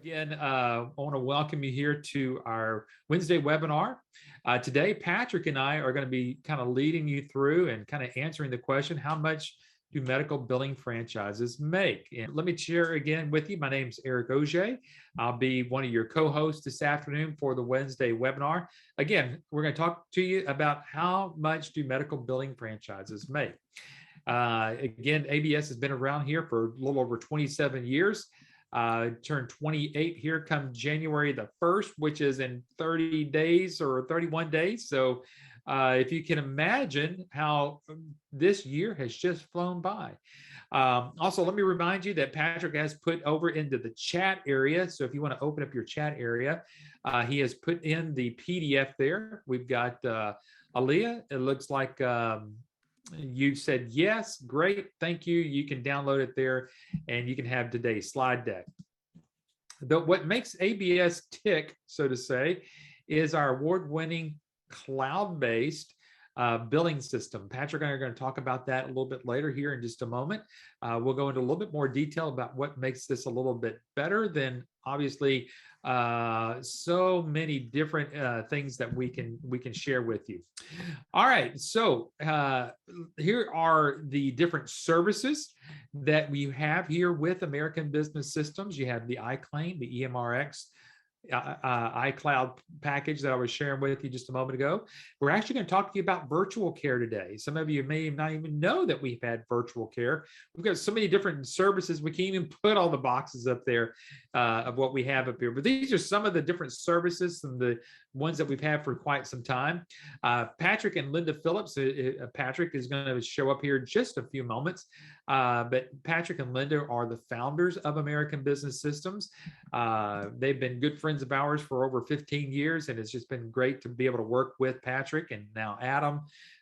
Again, I want to welcome you here to our Wednesday webinar. Today, Patrick and I are going to be kind of leading you through and kind of answering the question, how much do medical billing franchises make? And let me share again with you. My name is Eric Auger. I'll be one of your co-hosts this afternoon for the Wednesday webinar. Again, we're going to talk to you about how much do medical billing franchises make. Again, ABS has been around here for a little over 27 years. Turned 28 here come January the 1st, which is in 30 days or 31 days. So if you can imagine how this year has just flown by. Also, let me remind you that Patrick has put over into the chat area. So if you want to open up your chat area, he has put in the PDF there. We've got Aaliyah. It looks like you said yes, great, thank you. You can download it there and you can have today's slide deck. What makes ABS tick, so to say, is our award-winning cloud-based billing system. Patrick and I are going to talk about that a little bit later here in just a moment. We'll go into a little bit more detail about what makes this a little bit better than obviously so many different things that we can share with you. All right, so here are the different services that we have here with American Business Systems. You have the iClaim, the EMRX, iCloud package that I was sharing with you just a moment ago. We're actually going to talk to you about virtual care today. Some of you may not even know that we've had virtual care. We've got so many different services. We can't even put all the boxes up there of what we have up here. But these are some of the different services and the ones that we've had for quite some time. Patrick and Linda Phillips, Patrick is going to show up here in just a few moments. But Patrick and Linda are the founders of American Business Systems. They've been good friends of ours for over 15 years, and it's just been great to be able to work with Patrick and now Adam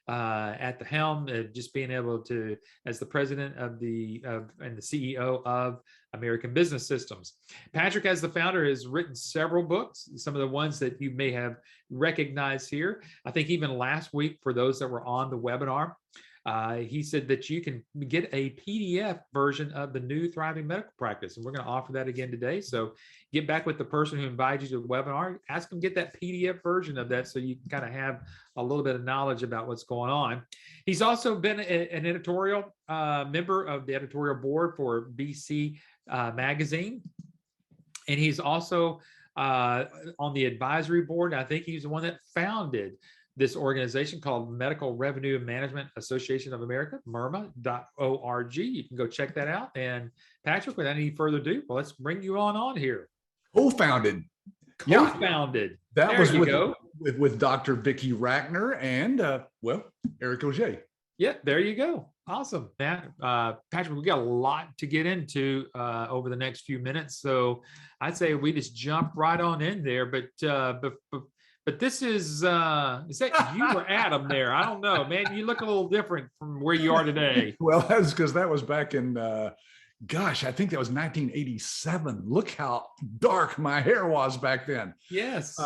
at the helm, just being able to, as the president of and the CEO of American Business Systems. Patrick, as the founder, has written several books, some of the ones that you may have recognized here. I think even last week, for those that were on the webinar, he said that you can get a PDF version of the new Thriving Medical Practice, and we're going to offer that again today. So get back with the person who invited you to the webinar, ask them to get that PDF version of that so you can kind of have a little bit of knowledge about what's going on. He's also been an editorial member of the editorial board for BC Magazine, and he's also on the advisory board. I think he's the one that founded this organization called Medical Revenue Management Association of America, MERMA.org. You can go check that out. And Patrick, without any further ado, well, let's bring you on here. Co-founded. Co-founded. That there was you go. with Dr. Vicki Rackner and, well, Eric Auger. Yeah, there you go. Awesome. Patrick, we got a lot to get into over the next few minutes. So I'd say we just jump right on in there. But this is that you or Adam there? I don't know, man. You look a little different from where you are today. Well, that's because that was back in, gosh, I think that was 1987. Look how dark my hair was back then. Yes.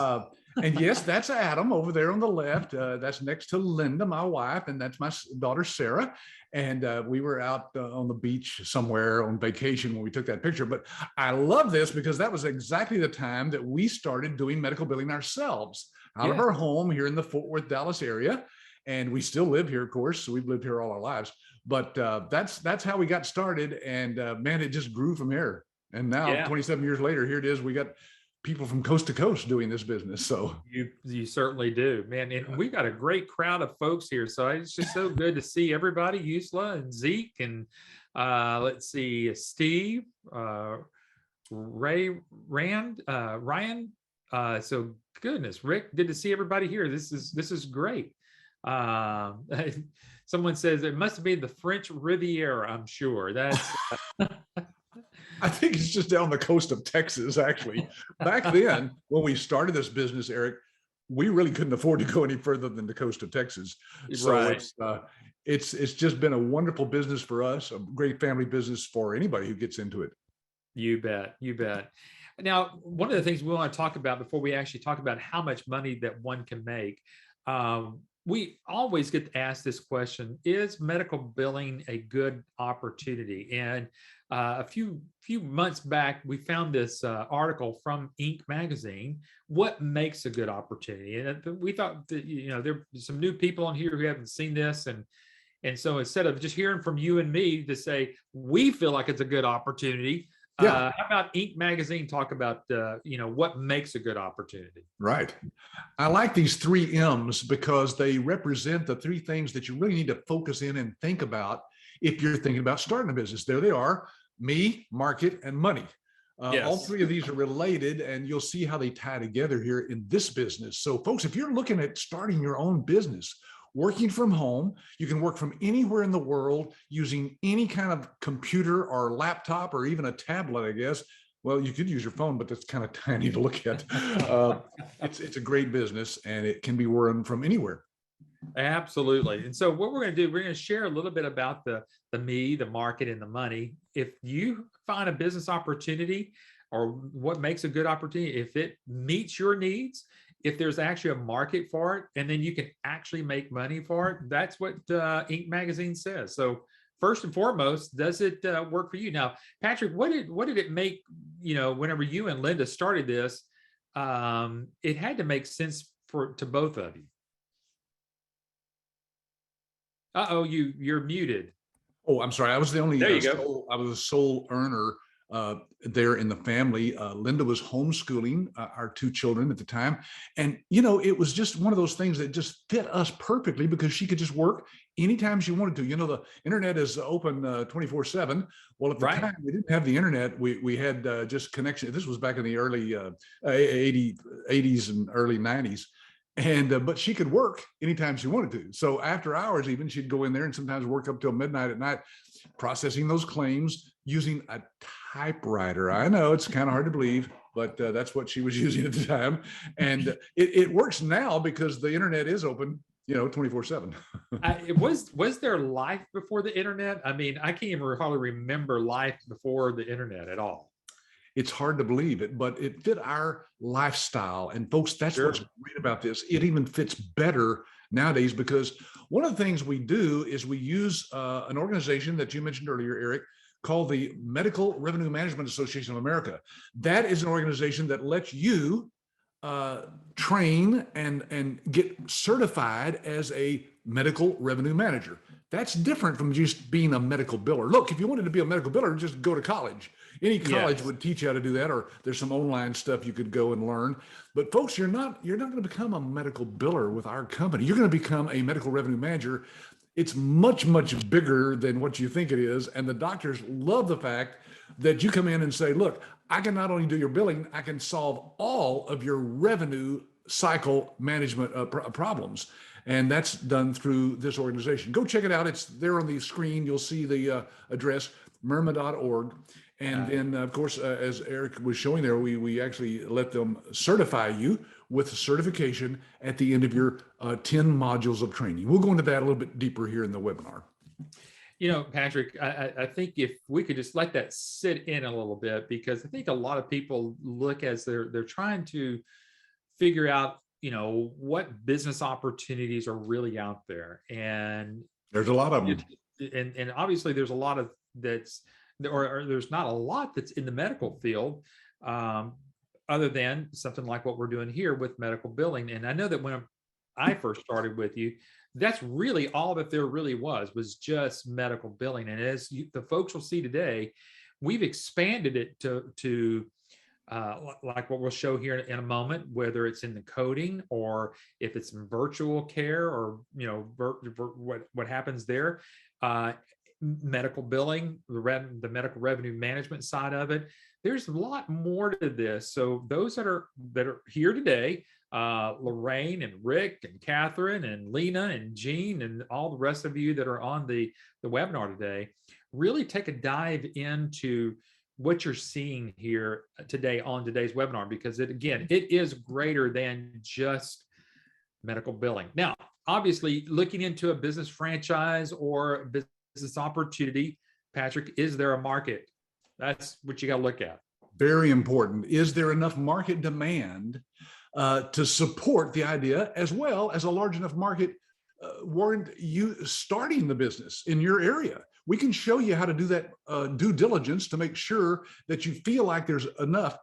And yes, that's Adam over there on the left. That's next to Linda, my wife, and that's my daughter, Sarah. And we were out on the beach somewhere on vacation when we took that picture. But I love this because that was exactly the time that we started doing medical billing ourselves out of our home here in the Fort Worth, Dallas area. And we still live here, of course. So we've lived here all our lives. But that's how we got started. And man, it just grew from here. And now 27 years later, here it is. We got people from coast to coast doing this business. So you certainly do, man. And we've got a great crowd of folks here. So it's just so good to see everybody, Yusla and Zeke, and let's see, Steve, Ryan. So goodness, Rick, good to see everybody here. This is great. Someone says it must be the French Riviera. I'm sure that's. I think it's just down the coast of Texas, actually. Back then, when we started this business, Eric, we really couldn't afford to go any further than the coast of Texas. So it's just been a wonderful business for us, a great family business for anybody who gets into it. You bet. You bet. Now, one of the things we want to talk about before we actually talk about how much money that one can make, we always get asked this question: is medical billing a good opportunity? And a few months back, we found this article from Inc. magazine. What makes a good opportunity? And we thought that, there are some new people on here who haven't seen this, and so instead of just hearing from you and me to say we feel like it's a good opportunity, Yeah, how about Inc. magazine talk about what makes a good opportunity? right. I like these three M's because they represent the three things that you really need to focus in and think about if you're thinking about starting a business. There they are: me, market, and money. All Yes. three of these are related, and you'll see how they tie together here in this business. So, folks, if you're looking at starting your own business, working from home, you can work from anywhere in the world using any kind of computer or laptop or even a tablet, I guess. Well, you could use your phone, but that's kind of tiny to look at. It's a great business, and it can be run from anywhere. Absolutely. And so what we're going to do, we're going to share a little bit about the me, the market, and the money. If you find a business opportunity or what makes a good opportunity, if it meets your needs, if there's actually a market for it, and then you can actually make money for it, that's what Inc. magazine says. So first and foremost, does it work for you? Now, Patrick, what did it make, whenever you and Linda started this, it had to make sense to both of you. Uh-oh, you're muted. Oh, I'm sorry. I was the only, There you go. I was a sole earner there in the family. Linda was homeschooling our two children at the time. And, it was just one of those things that just fit us perfectly because she could just work anytime she wanted to. The internet is open 24/7. Well, at the Right. time, we didn't have the internet. We had just connection. This was back in the early 80s and early 90s. And but she could work anytime she wanted to. So after hours, even, she'd go in there and sometimes work up till midnight at night, processing those claims using a typewriter. I know it's kind of hard to believe, but that's what she was using at the time. And it works now because the internet is open, 24/7. Was there life before the internet? I mean, I can't even hardly remember life before the internet at all. It's hard to believe it, but it fit our lifestyle. And folks, that's Sure. what's great about this. It even fits better nowadays because one of the things we do is we use an organization that you mentioned earlier, Eric, called the Medical Revenue Management Association of America. That is an organization that lets you train and get certified as a medical revenue manager. That's different from just being a medical biller. Look, if you wanted to be a medical biller, just go to college. Any college Yes. would teach you how to do that, or there's some online stuff you could go and learn. But folks, you're not going to become a medical biller with our company. You're going to become a medical revenue manager. It's much, much bigger than what you think it is. And the doctors love the fact that you come in and say, look, I can not only do your billing, I can solve all of your revenue cycle management problems. And that's done through this organization. Go check it out. It's there on the screen. You'll see the address, myrma.org. And then, of course, as Eric was showing there, we actually let them certify you with a certification at the end of your 10 modules of training. We'll go into that a little bit deeper here in the webinar. Patrick, I think if we could just let that sit in a little bit, because I think a lot of people look as they're trying to figure out, what business opportunities are really out there. And there's a lot of them. And obviously there's a lot of or there's not a lot that's in the medical field, other than something like what we're doing here with medical billing. And I know that when I first started with you, that's really all that there really was just medical billing. And as the folks will see today, we've expanded it to like what we'll show here in a moment, whether it's in the coding or if it's in virtual care or, what happens there. Medical billing, the medical revenue management side of it. There's a lot more to this. So those that are here today, Lorraine and Rick and Catherine and Lena and Jean and all the rest of you that are on the webinar today, really take a dive into what you're seeing here today on today's webinar, because it is greater than just medical billing. Now, obviously, looking into a business franchise or business opportunity, Patrick, is there a market? That's what you got to look at. Very important. Is there enough market demand to support the idea, as well as a large enough market warrant you starting the business in your area. We can show you how to do that due diligence to make sure that you feel like there's enough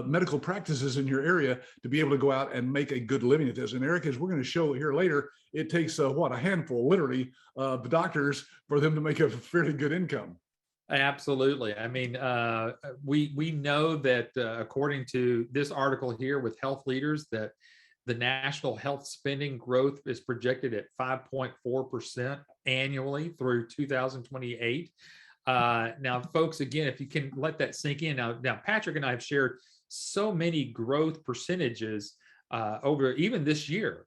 medical practices in your area to be able to go out and make a good living at this. And Eric, as we're going to show here later, it takes a handful, literally, of doctors for them to make a fairly good income. Absolutely. I mean, we know that according to this article here with health leaders, that the national health spending growth is projected at 5.4% annually through 2028. Now, folks, again, if you can let that sink in. Now, Patrick and I have shared so many growth percentages over even this year.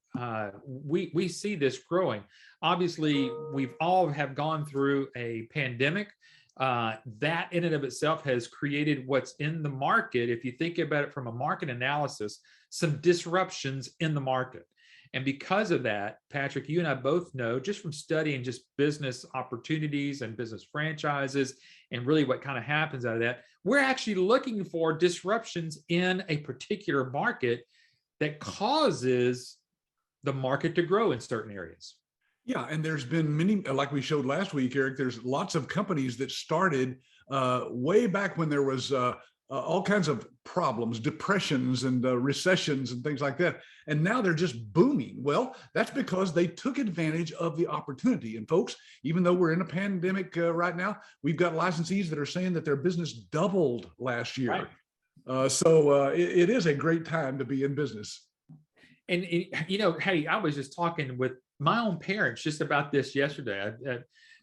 We see this growing. Obviously, we've all have gone through a pandemic. That in and of itself has created what's in the market. If you think about it from a market analysis, some disruptions in the market. And because of that, Patrick, you and I both know just from studying just business opportunities and business franchises and really what kind of happens out of that, we're actually looking for disruptions in a particular market that causes the market to grow in certain areas. Yeah, and there's been many, like we showed last week, Eric, there's lots of companies that started way back when there was all kinds of problems, depressions and recessions and things like that. And now they're just booming. Well, that's because they took advantage of the opportunity. And folks, even though we're in a pandemic right now, we've got licensees that are saying that their business doubled last year. Right. So it is a great time to be in business. And, hey, I was just talking with my own parents just about this yesterday.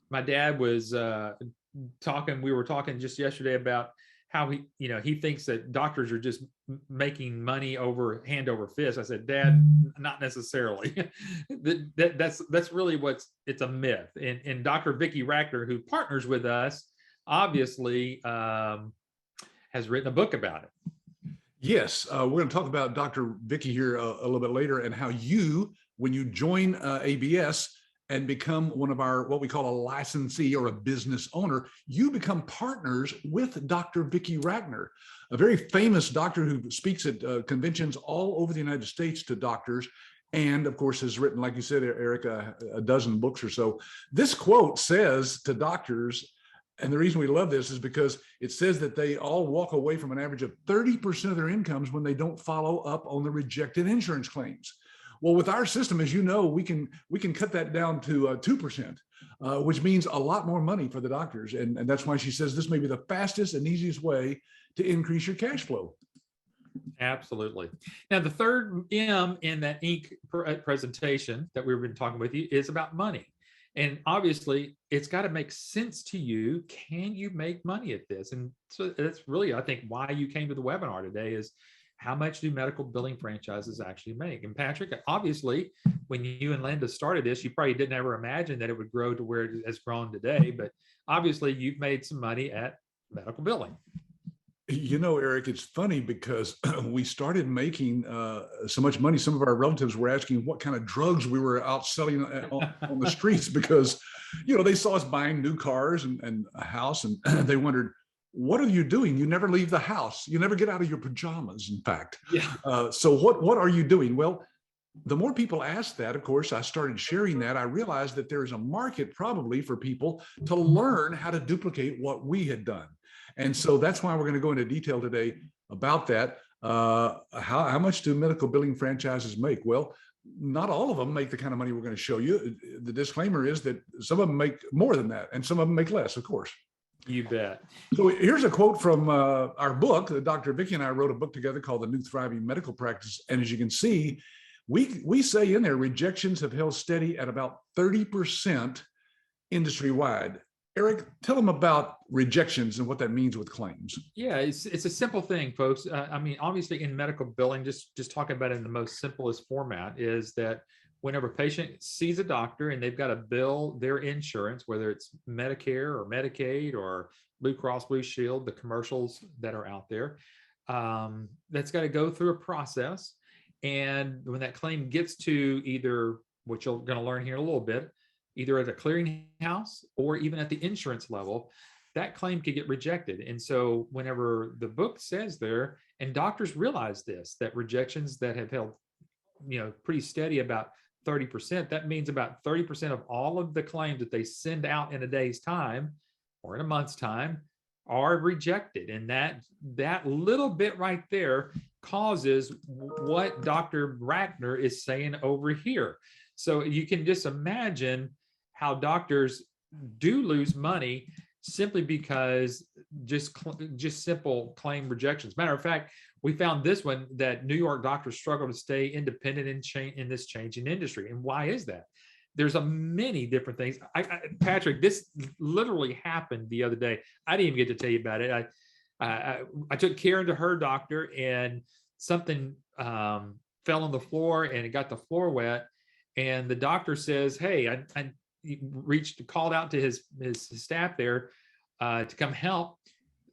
My dad was we were talking just yesterday about how he thinks that doctors are just making money hand over fist. I said, Dad, not necessarily. That's really it's a myth. And Dr. Vicki Rackner, who partners with us, obviously has written a book about it. Yes, we're going to talk about Dr. Vicki here a little bit later, and how when you join ABS and become one of our, what we call a licensee or a business owner, you become partners with Dr. Vicki Rackner, a very famous doctor who speaks at conventions all over the United States to doctors, and of course has written, like you said, Eric, a dozen books or so. This quote says to doctors, and the reason we love this is because it says that they all walk away from an average of 30% of their incomes when they don't follow up on the rejected insurance claims. Well, with our system, as you know, we can cut that down to 2%, which means a lot more money for the doctors. And that's why she says this may be the fastest and easiest way to increase your cash flow. Absolutely. Now, the third M in that Inc. presentation that we've been talking with you is about money. And obviously, it's got to make sense to you. Can you make money at this? And so that's really, I think, why you came to the webinar today is how much do medical billing franchises actually make? And Patrick, obviously, when you and Linda started this, you probably didn't ever imagine that it would grow to where it has grown today. But obviously, you've made some money at medical billing. You know, Eric, it's funny because we started making so much money. Some of our relatives were asking what kind of drugs we were out selling on the streets because, they saw us buying new cars and a house, and they wondered, what are you doing? You never leave the house. You never get out of your pajamas, in fact. Yeah. So what are you doing? Well, the more people asked that, of course, I started sharing that. I realized that there is a market probably for people to learn how to duplicate what we had done. And so that's why we're going to go into detail today about that. How much do medical billing franchises make? Well, not all of them make the kind of money we're going to show you. The disclaimer is that some of them make more than that, and some of them make less, of course. You bet. So here's a quote from our book. Dr. Vicki and I wrote a book together called The New Thriving Medical Practice. And as you can see, we say in there, rejections have held steady at about 30% industry-wide. Eric, tell them about rejections and what that means with claims. Yeah, it's a simple thing, folks. I mean, obviously in medical billing, just talking about it in the most simplest format is that whenever a patient sees a doctor and they've got to bill their insurance, whether it's Medicare or Medicaid or Blue Cross Blue Shield, the commercials that are out there, that's got to go through a process. And when that claim gets to either, which you're going to learn here in a little bit, either at a clearinghouse or even at the insurance level, that claim could get rejected. And so whenever the book says there, and doctors realize this, that rejections that have held, pretty steady about 30%, that means about 30% of all of the claims that they send out in a day's time or in a month's time are rejected. And that little bit right there causes what Dr. Brackner is saying over here. So you can just imagine how doctors do lose money simply because just simple claim rejections. Matter of fact, we found this one, that New York doctors struggle to stay independent in this changing industry. And why is that? There's many different things. Patrick, this literally happened the other day. I didn't even get to tell you about it. I took Karen to her doctor, and something fell on the floor and it got the floor wet. And the doctor says, "Hey, I called out to his staff there to come help,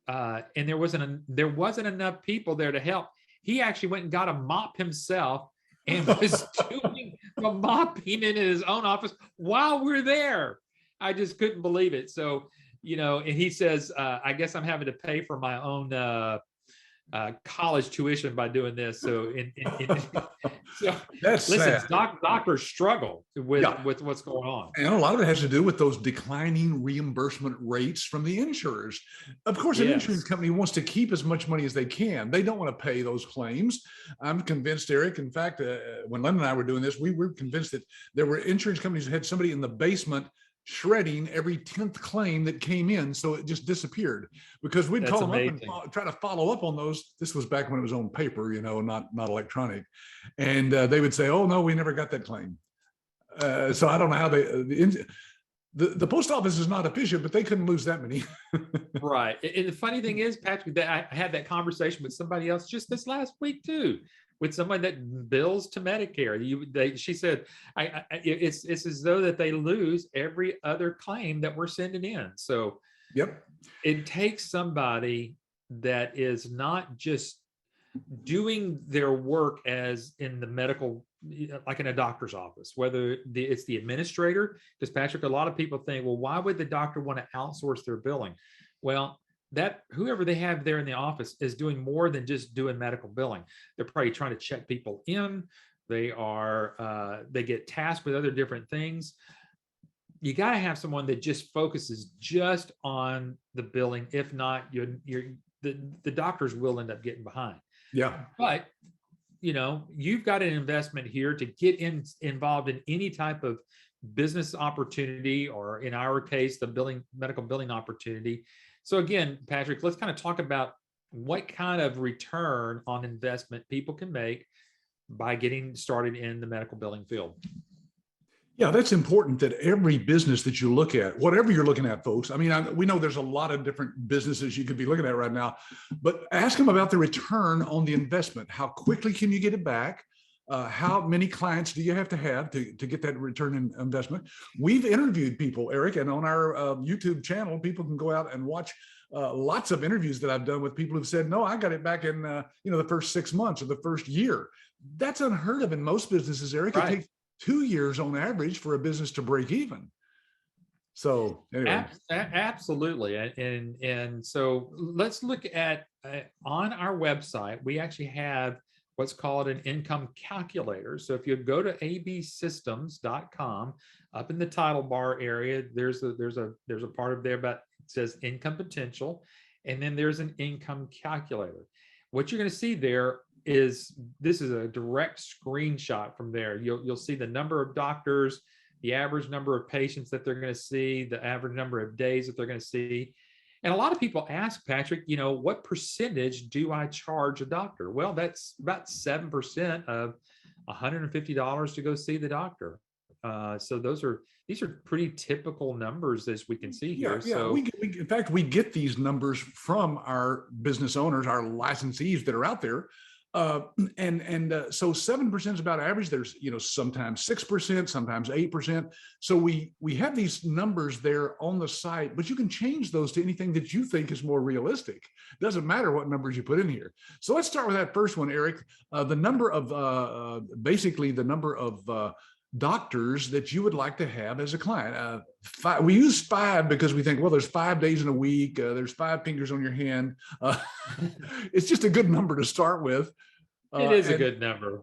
and there wasn't enough people there to help. He actually went and got a mop himself and was doing the mopping in his own office while we're there. I just couldn't believe it. So, and he says, I guess I'm having to pay for my own college tuition by doing this. So, so That's listen, sad. doctors struggle with what's going on. And a lot of it has to do with those declining reimbursement rates from the insurers. Of course, an insurance company wants to keep as much money as they can. They don't want to pay those claims. I'm convinced, Eric, in fact, when Len and I were doing this, we were convinced that there were insurance companies that had somebody in the basement shredding every 10th claim that came in, so it just disappeared, because we'd call them up and try to follow up on those. This was back when it was on paper, not electronic, and they would say, "Oh no, we never got that claim." So I don't know how the post office is not efficient, but they couldn't lose that many. Right. And the funny thing is, Patrick, that I had that conversation with somebody else just this last week too, with someone that bills to Medicare. She said, it's as though that they lose every other claim that we're sending in. So it takes somebody that is not just doing their work as in the medical, like in a doctor's office, whether it's the administrator, because Patrick, a lot of people think, well, why would the doctor want to outsource their billing? Well, that whoever they have there in the office is doing more than just doing medical billing. They're probably trying to check people in. They get tasked with other different things. You got to have someone that just focuses just on the billing. If not, the doctors will end up getting behind. Yeah. But you've got an investment here to get involved in any type of business opportunity, or in our case, the medical billing opportunity. So again, Patrick, let's kind of talk about what kind of return on investment people can make by getting started in the medical billing field. Yeah, that's important, that every business that you look at, whatever you're looking at, folks, I mean, we know there's a lot of different businesses you could be looking at right now, but ask them about the return on the investment. How quickly can you get it back? How many clients do you have to get that return in investment? We've interviewed people, Eric, and on our YouTube channel, people can go out and watch lots of interviews that I've done with people who've said, no, I got it back in the first 6 months or the first year. That's unheard of in most businesses, Eric. Right. It takes 2 years on average for a business to break even. So anyway. Absolutely. And so let's look at on our website, we actually have what's called an income calculator. So if you go to absystems.com, up in the title bar area, there's a part of there about, it says income potential, and then there's an income calculator. What you're going to see there is, this is a direct screenshot from there. You'll see the number of doctors, the average number of patients that they're going to see, the average number of days that they're going to see. And a lot of people ask, Patrick, what percentage do I charge a doctor? Well, that's about 7% of $150 to go see the doctor. So these are pretty typical numbers, as we can see here. Yeah. So in fact, we get these numbers from our business owners, our licensees that are out there. So 7% is about average. There's, sometimes 6%, sometimes 8%. So we have these numbers there on the site, but you can change those to anything that you think is more realistic. Doesn't matter what numbers you put in here. So let's start with that first one, Eric. The number of doctors that you would like to have as a client. We use 5 because we think, well, there's 5 days in a week. There's 5 fingers on your hand. It's just a good number to start with. It is a good number.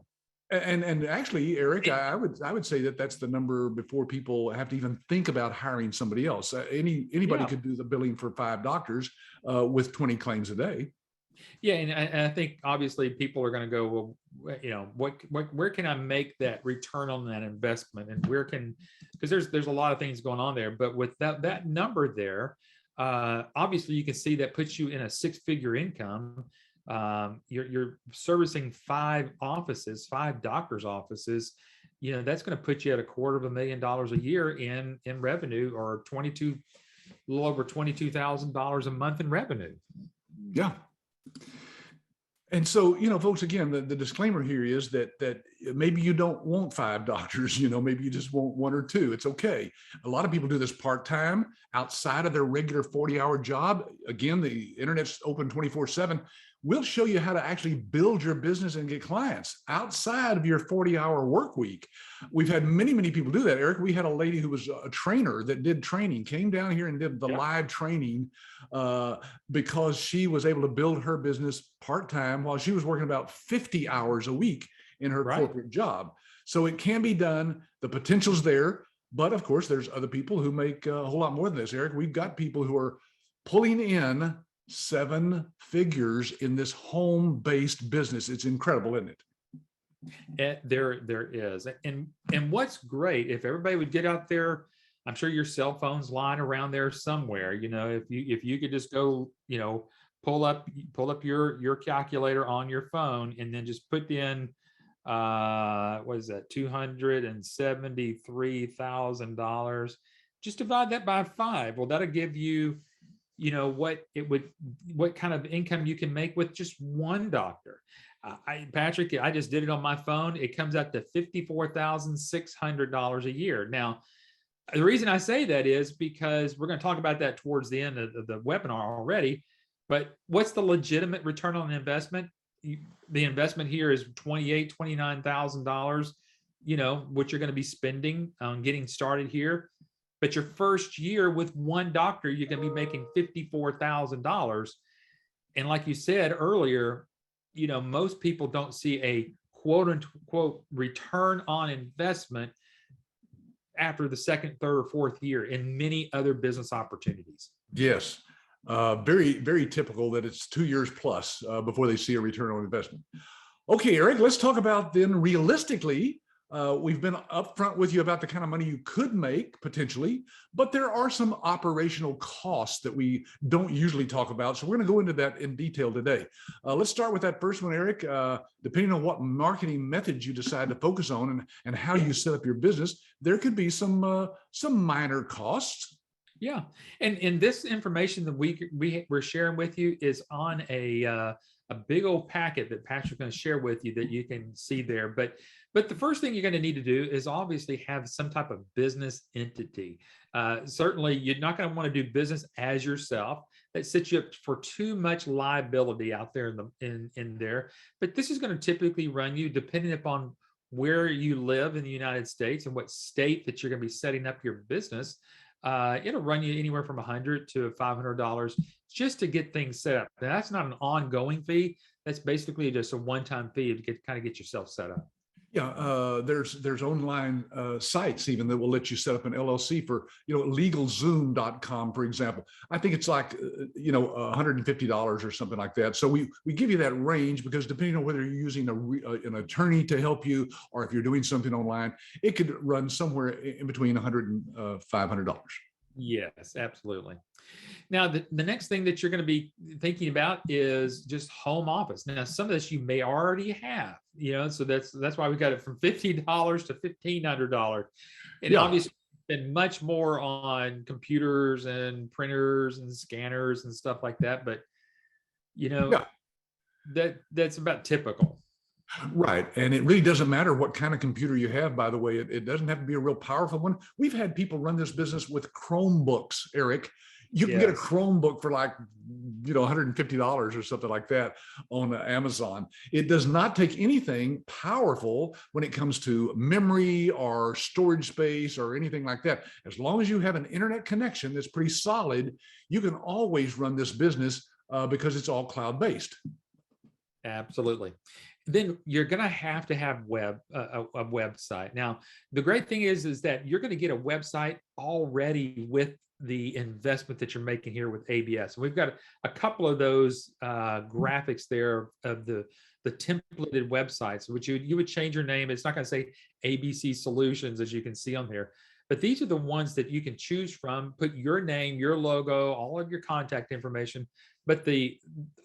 And actually, Eric, I would say that that's the number before people have to even think about hiring somebody else. Anybody Yeah. could do the billing for 5 doctors with 20 claims a day. Yeah, and I think obviously people are going to go, well, where can I make that return on that investment, and where can, because there's a lot of things going on there, but with that number there, obviously you can see that puts you in a six-figure income. You're servicing five offices, five doctors' offices. That's going to put you at $250,000 a year in revenue, or a little over $22,000 a month in revenue. Yeah. And so, folks, again, the disclaimer here is that maybe you don't want 5 doctors, maybe you just want 1 or 2. It's okay. A lot of people do this part-time outside of their regular 40-hour job. Again, the internet's open 24/7. We'll show you how to actually build your business and get clients outside of your 40-hour work week. We've had many, many people do that, Eric. We had a lady who was a trainer that did training, came down here and did the live training because she was able to build her business part-time while she was working about 50 hours a week in her corporate job. So it can be done. The potential's there. But of course, there's other people who make a whole lot more than this, Eric. We've got people who are pulling in 7 figures in this home-based business. It's incredible, isn't it? There is. And what's great, if everybody would get out there, I'm sure your cell phone's lying around there somewhere. If you could just go, pull up your calculator on your phone and then just put in what is that, $273,000. Just divide that by 5. Well, that'll give you what kind of income you can make with just 1 doctor. Patrick, I just did it on my phone. It comes out to $54,600 a year. Now, the reason I say that is because we're going to talk about that towards the end of the webinar already. But what's the legitimate return on investment? The investment here is $28,000, $29,000, what you're going to be spending on getting started here. But your first year with 1 doctor, you're going to be making $54,000. And like you said earlier, most people don't see a quote unquote return on investment after the second, third, or fourth year in many other business opportunities. Yes. Very, very typical that it's 2 years plus before they see a return on investment. Okay, Eric, let's talk about then realistically. We've been upfront with you about the kind of money you could make potentially, but there are some operational costs that we don't usually talk about. So we're going to go into that in detail today. Let's start with that first one, Eric. Depending on what marketing methods you decide to focus on and how you set up your business, there could be some minor costs. Yeah, and this information that we're sharing with you is on a big old packet that Patrick's going to share with you that you can see there. But the first thing you're going to need to do is obviously have some type of business entity. Certainly, you're not going to want to do business as yourself. That sets you up for too much liability out there in there. But this is going to typically run you, depending upon where you live in the United States and what state that you're going to be setting up your business. It'll run you anywhere from $100 to $500 just to get things set up. Now, that's not an ongoing fee. That's basically just a one-time fee to kind of get yourself set up. Yeah, there's online sites even that will let you set up an LLC for, LegalZoom.com, for example. I think it's like, $150 or something like that. So we give you that range because depending on whether you're using an attorney to help you or if you're doing something online, it could run somewhere in between $100 and $500. Yes, absolutely. Now, the next thing that you're going to be thinking about is just home office. Now, some of this you may already have, so that's why we got it from $50 to $1,500. And obviously, been much more on computers and printers and scanners and stuff like that. But, that's about typical. Right. And it really doesn't matter what kind of computer you have, by the way. It doesn't have to be a real powerful one. We've had people run this business with Chromebooks, Eric. You can get a Chromebook for like, $150 or something like that on Amazon. It does not take anything powerful when it comes to memory or storage space or anything like that. As long as you have an internet connection that's pretty solid, you can always run this business because it's all cloud-based. Absolutely. then you're going to have a website. Now, the great thing is that you're going to get a website already with the investment that you're making here with ABS. And we've got a couple of those graphics there of the templated websites, which you would change your name. It's not going to say ABC Solutions, as you can see on there. But these are the ones that you can choose from, put your name, your logo, all of your contact information, but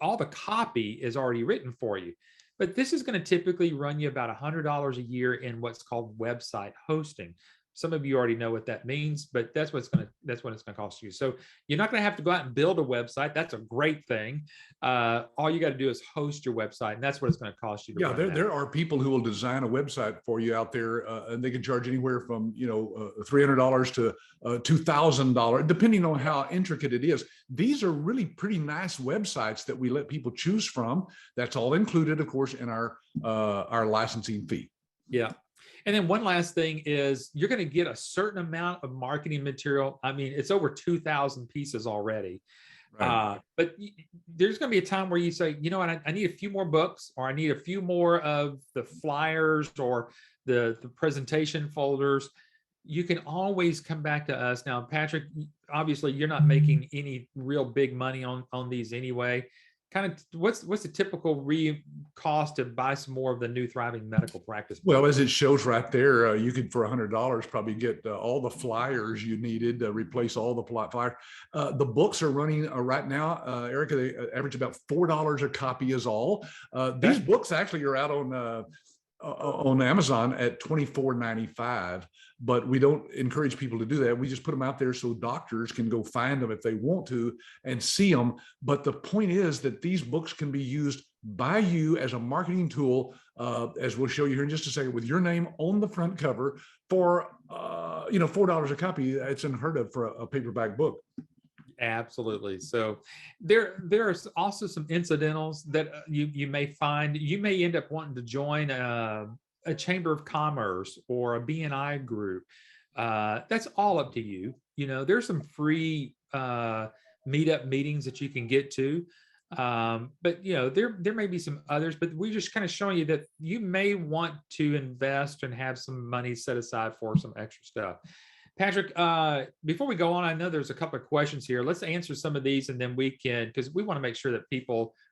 all the copy is already written for you. But this is going to typically run you about $100 a year in what's called website hosting. Some of you already know what that means, but that's what it's going to cost you. So you're not going to have to go out and build a website. That's a great thing. All you got to do is host your website, and that's what it's going to cost you. Yeah, there are people who will design a website for you out there, and they can charge anywhere from $300 to $2,000, depending on how intricate it is. These are really pretty nice websites that we let people choose from. That's all included, of course, in our licensing fee. Yeah. And then one last thing is you're going to get a certain amount of marketing material. I mean, it's over 2,000 pieces already. Right. But there's going to be a time where you say, you know what, I need a few more books, or I need a few more of the flyers or the presentation folders. You can always come back to us. Now, Patrick, obviously you're not making any real big money on these anyway. Kind of what's the typical cost to buy some more of the New Thriving Medical Practice? Well, as it shows right there, you could for $100 probably get all the flyers you needed, replace all the flyers. The books are running right now, Erica, they average about $4 a copy is all. These books actually are out on Amazon at $24.95, but we don't encourage people to do that. We just put them out there so doctors can go find them if they want to and see them. But the point is that these books can be used by you as a marketing tool, as we'll show you here in just a second, with your name on the front cover for $4 a copy. It's unheard of for a paperback book. Absolutely. So there's also some incidentals that you may find. You may end up wanting to join a chamber of commerce or a BNI group. That's all up to you. There's some free meetup meetings that you can get to. But there may be some others, but we're just kind of showing you that you may want to invest and have some money set aside for some extra stuff. Patrick, before we go on, I know there's a couple of questions here. Let's answer some of these, and then we can, because we want to make sure that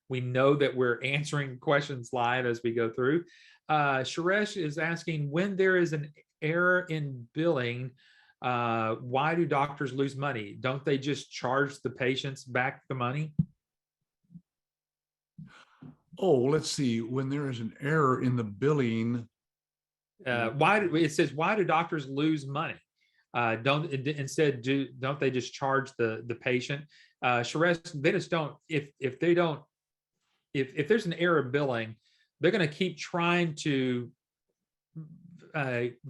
we know that we're answering questions live as we go through. Suresh is asking, when there is an error in billing, why do doctors lose money? Don't they just charge the patients back the money? Oh, let's see. When there is an error in the billing. It says, why do doctors lose money? Don't they just charge the patient? Suresh, they just don't. If there's an error of billing, they're going to keep trying to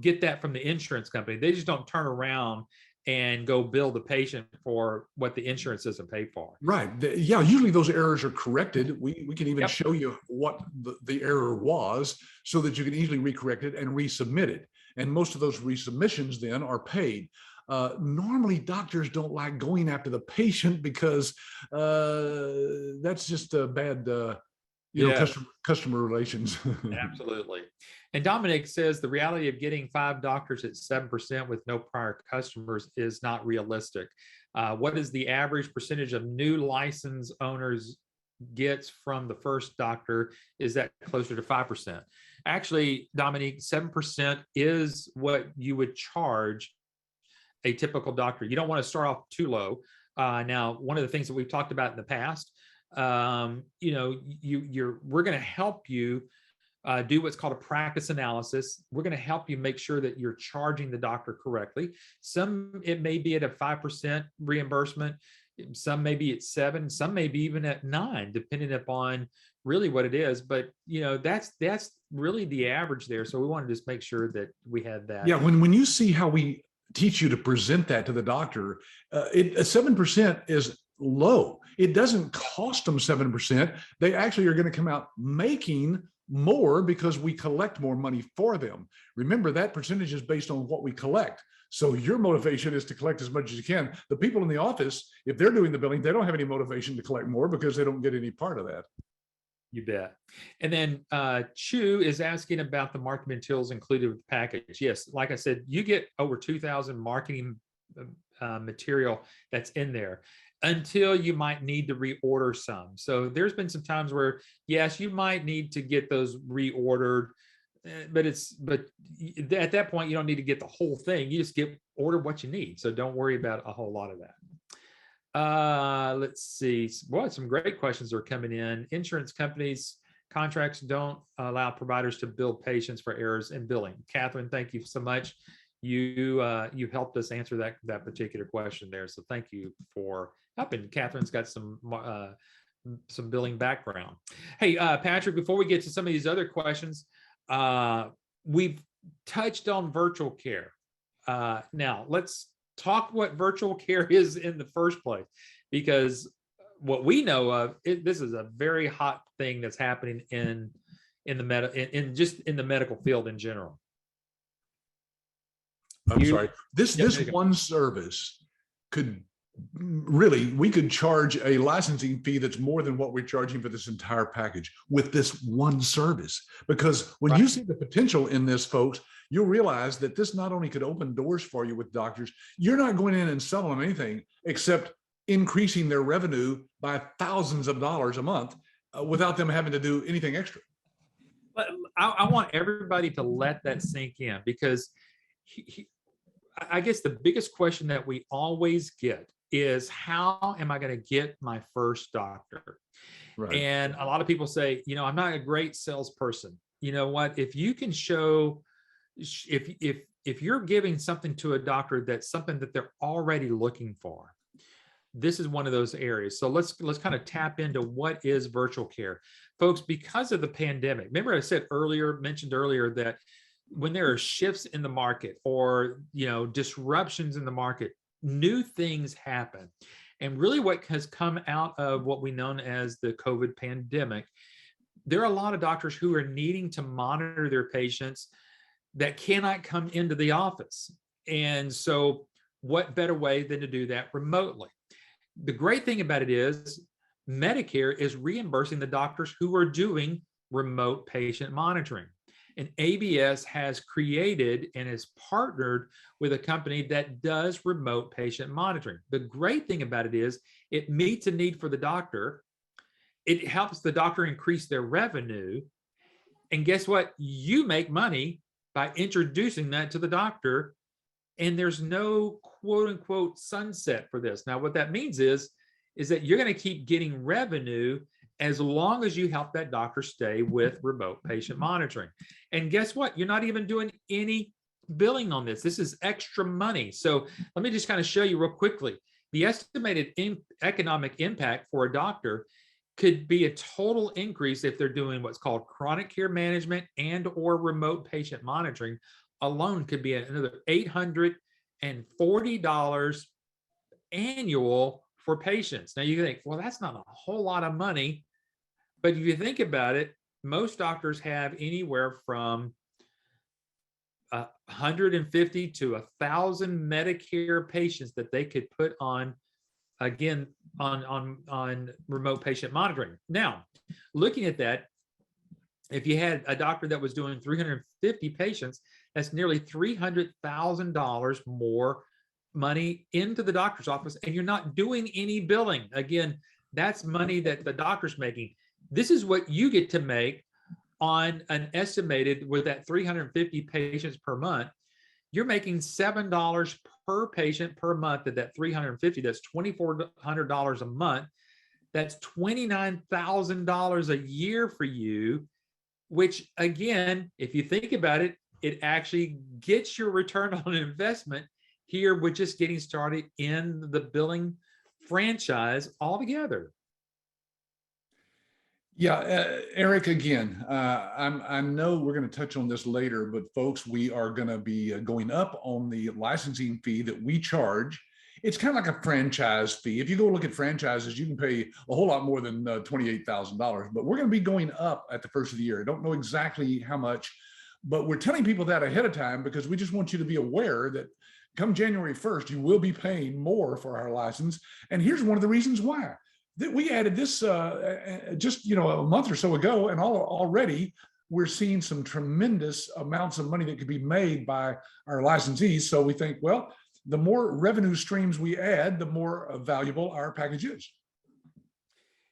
get that from the insurance company. They just don't turn around and go bill the patient for what the insurance doesn't pay for. Right. Yeah. Usually those errors are corrected. We can even show you what the error was so that you can easily recorrect it and resubmit it. And most of those resubmissions then are paid. Normally, doctors don't like going after the patient because that's just a bad, customer relations. Absolutely. And Dominic says the reality of getting 5 doctors at 7% with no prior customers is not realistic. What is the average percentage of new license owners gets from the first doctor? Is that closer to 5%? Actually, Dominique, 7% is what you would charge a typical doctor. You don't want to start off too low. Now, one of the things that we've talked about in the past, we're going to help you do what's called a practice analysis. We're going to help you make sure that you're charging the doctor correctly. It may be at a 5% reimbursement. Some may be at 7, some may be even at 9, depending upon really what it is. But that's really the average there. So we want to just make sure that we have that. Yeah, when you see how we teach you to present that to the doctor, 7% is low. It doesn't cost them 7%. They actually are going to come out making more because we collect more money for them. Remember, that percentage is based on what we collect. So your motivation is to collect as much as you can. The people in the office, if they're doing the billing, they don't have any motivation to collect more because they don't get any part of that. You bet. And then Chu is asking about the marketing materials included with the package. Yes, like I said, you get over 2,000 marketing material that's in there until you might need to reorder some. So there's been some times where, yes, you might need to get those reordered, but at that point, you don't need to get the whole thing. You just order what you need. So don't worry about a whole lot of that. Let's see. Boy, some great questions are coming in. Insurance companies contracts don't allow providers to bill patients for errors in billing. Catherine, thank you so much. You helped us answer that particular question there. So thank you for helping. Catherine's got some billing background. Hey, Patrick, before we get to some of these other questions, we've touched on virtual care. Now let's talk what virtual care is in the first place, because what we know of, this is a very hot thing that's happening in the medical field in general. I'm sorry. This one service could really, we could charge a licensing fee that's more than what we're charging for this entire package with this one service. Because when you see the potential in this, folks, you'll realize that this not only could open doors for you with doctors, you're not going in and selling them anything except increasing their revenue by thousands of dollars a month without them having to do anything extra. But I want everybody to let that sink in, because I guess the biggest question that we always get is, how am I going to get my first doctor? Right. And a lot of people say, I'm not a great salesperson. You know what? If you can show, if you're giving something to a doctor that's something that they're already looking for, this is one of those areas. So let's kind of tap into what is virtual care, folks. Because of the pandemic, remember I mentioned earlier that when there are shifts in the market or disruptions in the market, new things happen. And really what has come out of what we know as the COVID pandemic, there are a lot of doctors who are needing to monitor their patients that cannot come into the office. And so what better way than to do that remotely? The great thing about it is Medicare is reimbursing the doctors who are doing remote patient monitoring. And ABS has created and is partnered with a company that does remote patient monitoring. The great thing about it is it meets a need for the doctor. It helps the doctor increase their revenue. And guess what? You make money by introducing that to the doctor. And there's no quote unquote sunset for this. Now, what that means is that you're going to keep getting revenue as long as you help that doctor stay with remote patient monitoring. And guess what? You're not even doing any billing on this. This is extra money. So let me just kind of show you real quickly. The estimated economic impact for a doctor could be a total increase if they're doing what's called chronic care management and or remote patient monitoring alone could be another $840 annual for patients. Now you think, well, that's not a whole lot of money. But if you think about it, most doctors have anywhere from 150 to 1,000 Medicare patients that they could put on, again, on remote patient monitoring. Now, looking at that, if you had a doctor that was doing 350 patients, that's nearly $300,000 more money into the doctor's office, and you're not doing any billing. Again, that's money that the doctor's making. This is what you get to make on an estimated, with that 350 patients per month, you're making $7 per patient per month at that 350. That's $2,400 a month. That's $29,000 a year for you, which again, if you think about it, it actually gets your return on investment here with just getting started in the billing franchise altogether. Yeah, Eric, again, I know we're going to touch on this later, but folks, we are going to be going up on the licensing fee that we charge. It's kind of like a franchise fee. If you go look at franchises, you can pay a whole lot more than $28,000, but we're going to be going up at the first of the year. I don't know exactly how much, but we're telling people that ahead of time because we just want you to be aware that come January 1st, you will be paying more for our license. And here's one of the reasons why. We added this just a month or so ago, and already we're seeing some tremendous amounts of money that could be made by our licensees. So we think, well, the more revenue streams we add, the more valuable our package is.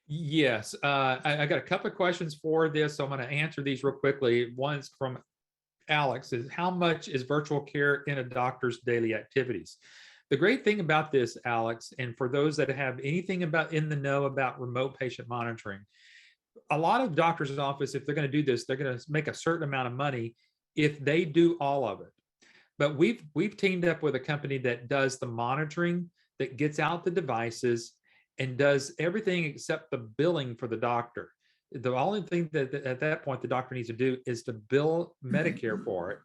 Yes, I got a couple of questions for this, so I'm going to answer these real quickly. One's from Alex: is how much is virtual care in a doctor's daily activities? The great thing about this, Alex, and for those that have anything about in the know about remote patient monitoring, a lot of doctors' office, if they're going to do this, they're going to make a certain amount of money if they do all of it. But we've teamed up with a company that does the monitoring, that gets out the devices and does everything except the billing for the doctor. The only thing that at that point the doctor needs to do is to bill Medicare for it.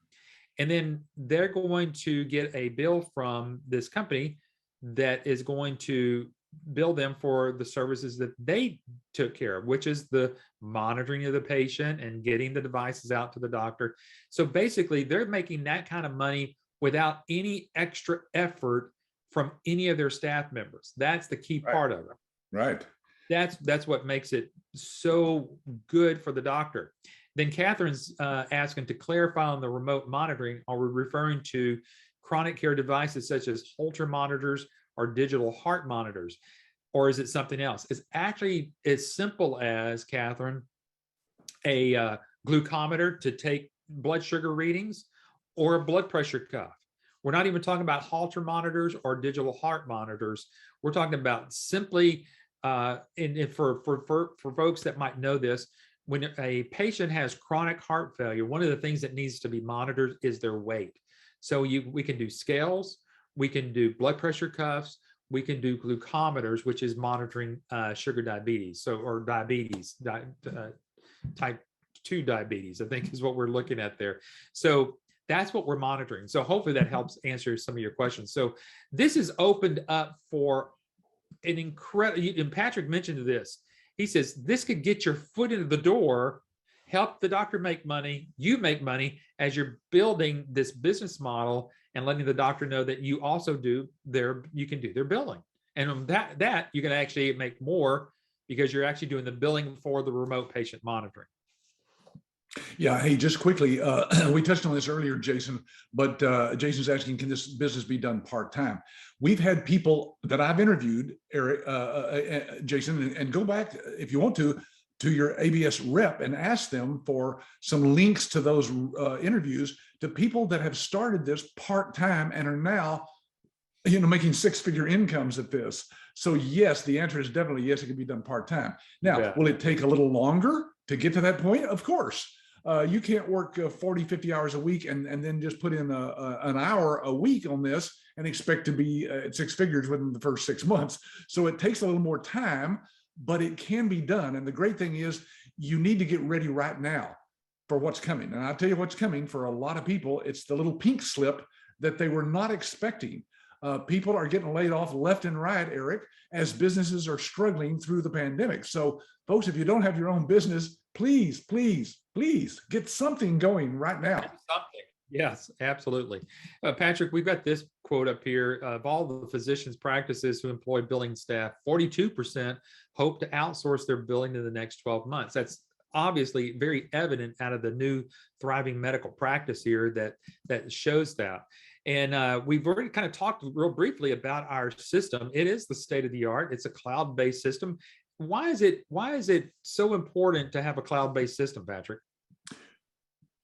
And then they're going to get a bill from this company that is going to bill them for the services that they took care of, which is the monitoring of the patient and getting the devices out to the doctor. So basically, they're making that kind of money without any extra effort from any of their staff members. That's the key part of it. Right. That's what makes it so good for the doctor. Then Catherine's asking to clarify on the remote monitoring, are we referring to chronic care devices such as Holter monitors or digital heart monitors, or is it something else? It's actually as simple as, Catherine, a glucometer to take blood sugar readings, or a blood pressure cuff. We're not even talking about Holter monitors or digital heart monitors. We're talking about simply, and for folks that might know this, when a patient has chronic heart failure, one of the things that needs to be monitored is their weight. So we can do scales, we can do blood pressure cuffs, we can do glucometers, which is monitoring sugar diabetes, or diabetes, type 2 diabetes, I think is what we're looking at there. So that's what we're monitoring. So hopefully that helps answer some of your questions. So this is opened up for an incredible, and Patrick mentioned this. He says this could get your foot into the door, help the doctor make money, you make money as you're building this business model and letting the doctor know that you also you can do their billing. And on that you can actually make more because you're actually doing the billing for the remote patient monitoring. Yeah. Hey, just quickly, we touched on this earlier, Jason, but Jason's asking, can this business be done part-time? We've had people that I've interviewed, Eric, Jason, and go back if you want to your ABS rep and ask them for some links to those interviews to people that have started this part-time and are now, making six-figure incomes at this. So yes, the answer is definitely yes, it can be done part-time. Now, will it take a little longer to get to that point? Of course. You can't work 40, 50 hours a week and then just put in an hour a week on this and expect to be at six figures within the first 6 months. So it takes a little more time, but it can be done. And the great thing is you need to get ready right now for what's coming. And I'll tell you what's coming for a lot of people. It's the little pink slip that they were not expecting. People are getting laid off left and right, Eric, as businesses are struggling through the pandemic. So folks, if you don't have your own business, please, please, please get something going right now. Something. Yes, absolutely. Patrick, we've got this quote up here. Of all the physicians' practices who employ billing staff, 42% hope to outsource their billing in the next 12 months. That's obviously very evident out of the new thriving medical practice here that shows that. And we've already kind of talked real briefly about our system. It is the state of the art. It's a cloud-based system. Why is it so important to have a cloud-based system, Patrick?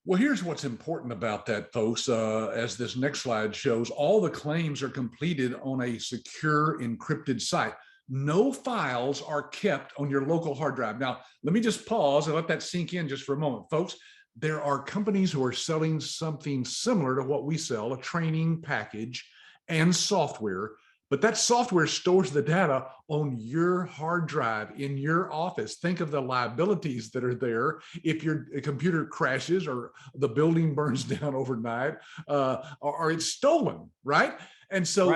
Well, here's what's important about that, folks. As this next slide shows, all the claims are completed on a secure encrypted site. No files are kept on your local hard drive. Now, let me just pause and let that sink in just for a moment, folks. There are companies who are selling something similar to what we sell, a training package and software, but that software stores the data on your hard drive in your office. Think of the liabilities that are there if your computer crashes or the building burns down overnight, or it's stolen, right? And so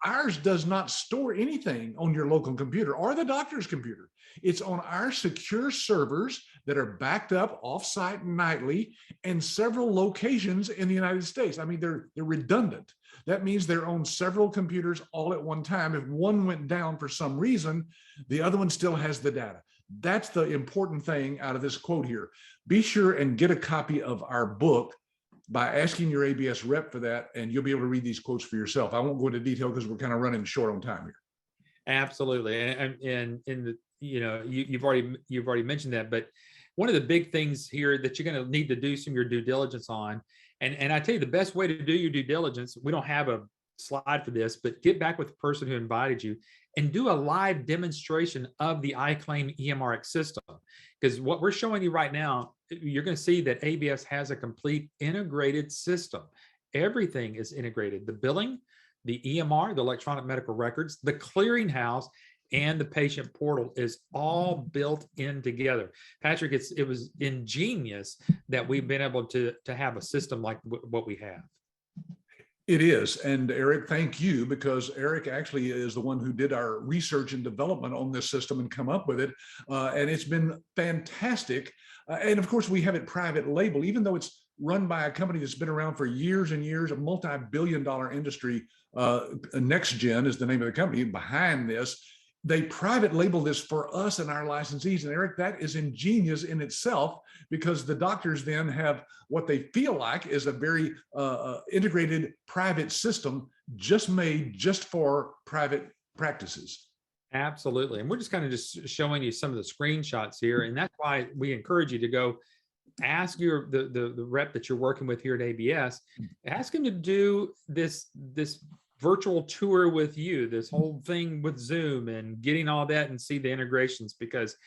ours does not store anything on your local computer or the doctor's computer. It's on our secure servers that are backed up offsite nightly in several locations in the United States. I mean, they're redundant. That means they're on several computers all at one time. If one went down for some reason, the other one still has the data. That's the important thing out of this quote here. Be sure and get a copy of our book by asking your ABS rep for that, and you'll be able to read these quotes for yourself. I won't go into detail because we're kind of running short on time here. Absolutely. And in the, you've already mentioned that, but one of the big things here that you're going to need to do some of your due diligence on, and I tell you the best way to do your due diligence, we don't have a slide for this, but get back with the person who invited you and do a live demonstration of the iClaim EMRX system. Because what we're showing you right now, you're going to see that ABS has a complete integrated system. Everything is integrated. The billing, the EMR, the electronic medical records, the clearinghouse, and the patient portal is all built in together. Patrick, it was ingenious that we've been able to have a system like what we have. It is. And Eric, thank you, because Eric actually is the one who did our research and development on this system and come up with it. And it's been fantastic. And of course, we have it private label, even though it's run by a company that's been around for years and years, a multi-billion-dollar industry. NextGen is the name of the company behind this. They private label this for us and our licensees. And Eric, that is ingenious in itself, because the doctors then have what they feel like is a very integrated private system just made just for private practices. Absolutely. And we're just kind of just showing you some of the screenshots here. And that's why we encourage you to go ask the rep that you're working with here at ABS, ask him to do this virtual tour with you, this whole thing with Zoom and getting all that and see the integrations, because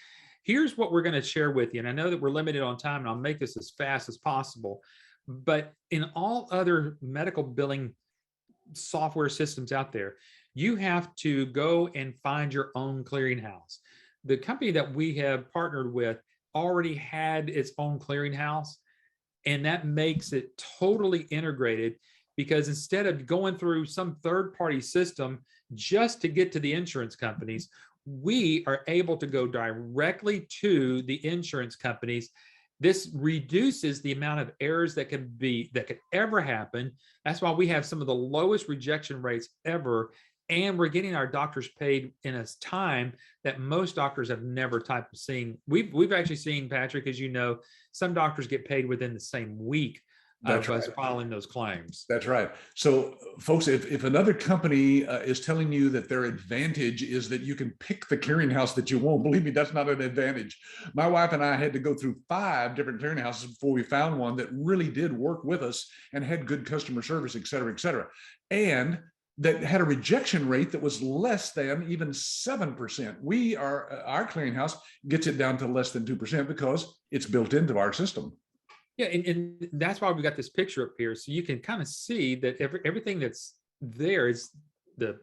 here's what we're going to share with you. And I know that we're limited on time and I'll make this as fast as possible, but in all other medical billing software systems out there, you have to go and find your own clearinghouse. The company that we have partnered with already had its own clearinghouse, and that makes it totally integrated, because instead of going through some third-party system just to get to the insurance companies, we are able to go directly to the insurance companies. This reduces the amount of errors that could ever happen. That's why we have some of the lowest rejection rates ever, and we're getting our doctors paid in a time that most doctors have never seen. We've actually seen, Patrick, as you know, some doctors get paid within the same week of us filing those claims. That's right. So folks, if another company is telling you that their advantage is that you can pick the clearinghouse that you want, believe me, that's not an advantage. My wife and I had to go through 5 different clearinghouses before we found one that really did work with us and had good customer service, et cetera, and that had a rejection rate that was less than even 7%. Our clearinghouse gets it down to less than 2% because it's built into our system. Yeah, and that's why we got this picture up here, so you can kind of see that everything that's there is the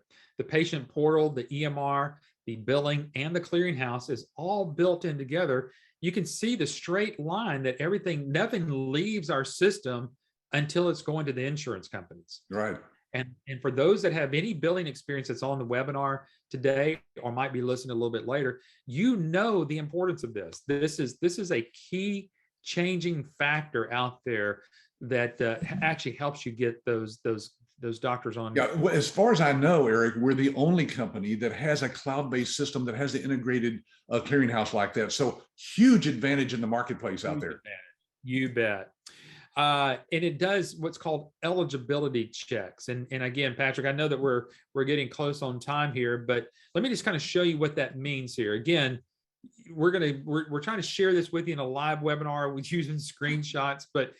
patient portal, the EMR, the billing, and the clearinghouse is all built in together. You can see the straight line that nothing leaves our system until it's going to the insurance companies. Right. And for those that have any billing experience that's on the webinar today, or might be listening a little bit later, you know the importance of this. This is a key changing factor out there that actually helps you get those doctors on. Yeah, well, as far as I know, Eric, we're the only company that has a cloud-based system that has the integrated clearinghouse like that. So huge advantage in the marketplace out there. You bet. And it does what's called eligibility checks. And again, Patrick, I know that we're getting close on time here, but let me just kind of show you what that means here. Again, we're trying to share this with you in a live webinar with using screenshots, but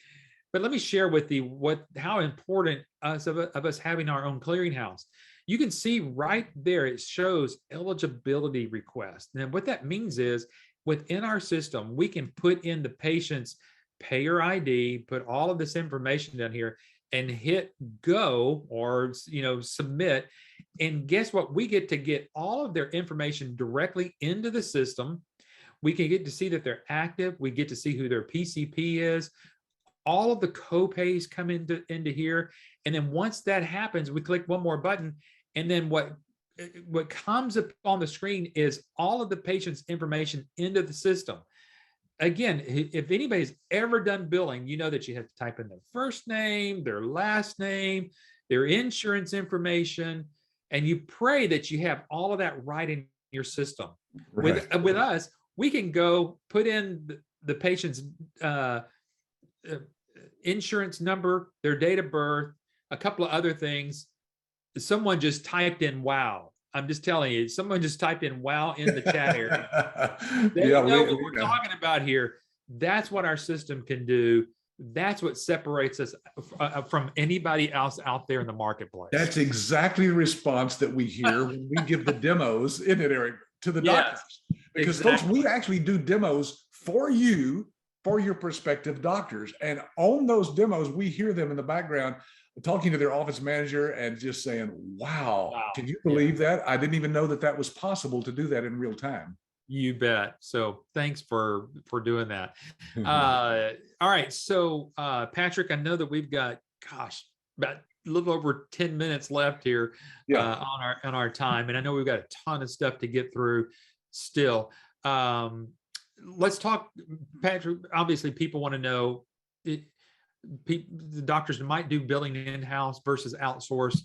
let me share with you how important of us having our own clearinghouse. You can see right there, it shows eligibility request. And what that means is within our system, we can put in the patient's payer ID, put all of this information down here and hit go or submit. And guess what? We get to get all of their information directly into the system. We can get to see that they're active. We get to see who their PCP is. All of the co-pays come into here. And then once that happens, we click one more button. And then what comes up on the screen is all of the patient's information into the system. Again, if anybody's ever done billing, you know that you have to type in their first name, their last name, their insurance information, and you pray that you have all of that right in your system. Right. With us, we can go put in the patient's insurance number, their date of birth, a couple of other things. Someone just typed in "wow." I'm just telling you, someone just typed in "wow" in the chat area. They Yeah, know what we're talking about here. That's what our system can do. That's what separates us from anybody else out there in the marketplace. That's exactly the response that we hear when we give the demos, isn't it, Eric, to the doctors? Yes, Because exactly. folks, we actually do demos for you, for your prospective doctors. And on those demos, we hear them in the background talking to their office manager and just saying, wow, can you believe that? I didn't even know that that was possible to do that in real time. You bet. So thanks for doing that. All right. So Patrick, I know that we've got, gosh, about a little over 10 minutes left here on our time. And I know we've got a ton of stuff to get through still. Let's talk, Patrick. Obviously, people want to know, the doctors might do billing in-house versus outsource.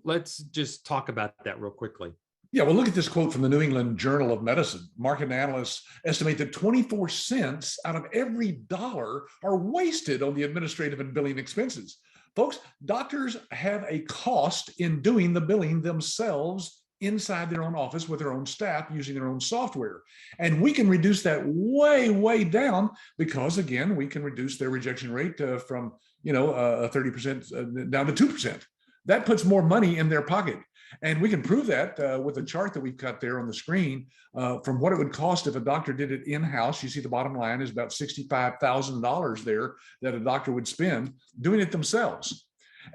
Let's just talk about that real quickly. Yeah, well, look at this quote from the New England Journal of Medicine. Market analysts estimate that 24 cents out of every dollar are wasted on the administrative and billing expenses. Folks, doctors have a cost in doing the billing themselves inside their own office with their own staff using their own software. And we can reduce that way, way down because, again, we can reduce their rejection rate from 30% down to 2%. That puts more money in their pocket. And we can prove that with a chart that we've got there on the screen from what it would cost if a doctor did it in-house. You see the bottom line is about $65,000 there that a doctor would spend doing it themselves.